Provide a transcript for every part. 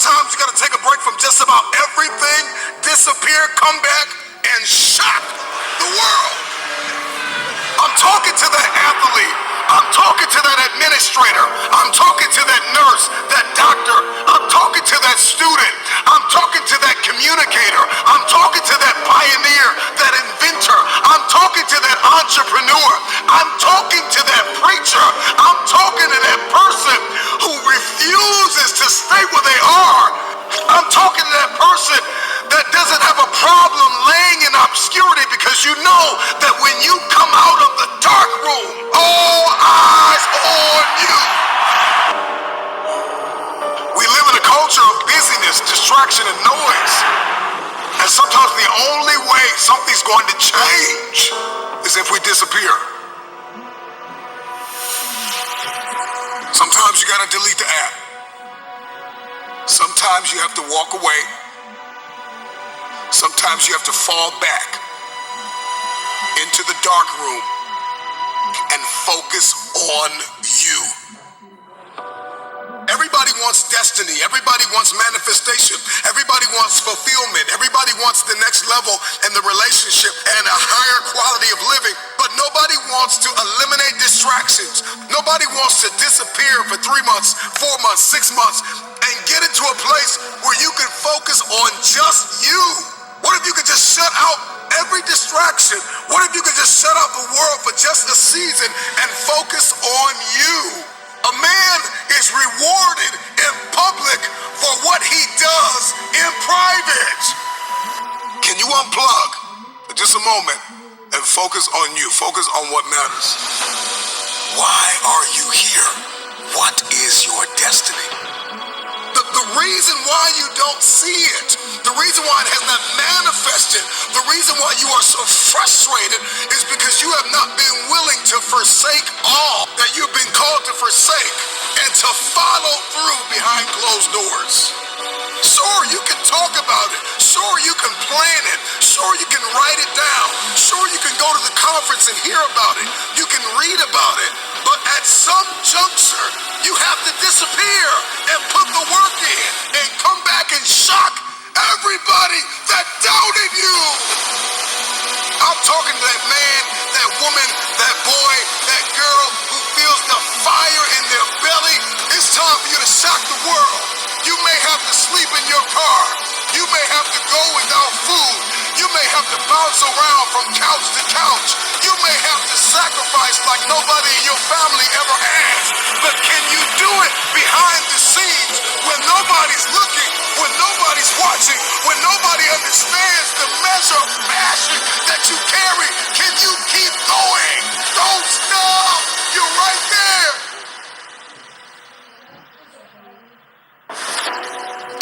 Sometimes you gotta take a break from just about everything, disappear, come back, and shock the world. I'm talking to that athlete. I'm talking to that administrator. I'm talking to that nurse, that doctor. I'm talking to that student. I'm talking to that communicator. I'm talking to that pioneer, that inventor. I'm talking to that entrepreneur. I'm talking to that preacher. I'm talking to that person who refuses to stay where they are. I'm talking to that person that doesn't have a problem laying in obscurity, because you know that when you come out of the dark room, all eyes on you. We live in a culture of busyness, distraction, and noise. And sometimes the only way something's going to change is if we disappear. Sometimes you gotta delete the app. Sometimes you have to walk away. Sometimes you have to fall back into the dark room and focus on you. Everybody wants destiny. Everybody wants manifestation. Everybody wants fulfillment. Everybody wants the next level in the relationship and a higher quality of living. But nobody wants to eliminate distractions. Nobody wants to disappear for 3 months, 4 months, 6 months, and get into a place where you can focus on just you. What if you could just shut out every distraction? What if you could just shut out the world for just a season and focus on you? A man is rewarded in public for what he does in private. Can you unplug for just a moment and focus on you? Focus on what matters. Why are you here? What is your destiny? The reason why you don't see it, the reason why it has not manifested, the reason why you are so frustrated is because you have not been willing to forsake all that you've been called to forsake and to follow through behind closed doors. Sure, you can talk about it. Sure, you can plan it. Sure, you can write it down. Sure, you can go to the conference and hear about it. You can read about it. But at some juncture, you have to disappear and put the work in and come back and shock everybody that doubted you. I'm talking to that man, that woman, that boy, that girl who feels the fire in their belly. It's time for you to shock the world. You may have to sleep in your car. You may have to go without food. You may have to bounce around from couch to couch. You may have to sacrifice like nobody in your family ever has. But can you do it behind the scenes when nobody's looking, when nobody's watching, when nobody understands the measure of passion that you carry? Can you keep going? Don't stop. You're right there.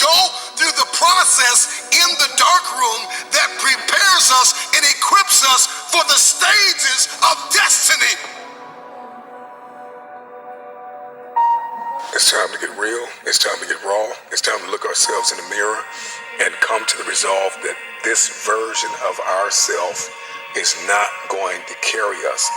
Go through the process in the dark room that prepares us and equips us for the stages of destiny. It's time to get real. It's time to get raw. It's time to look ourselves in the mirror and come to the resolve that this version of ourselves is not going to carry us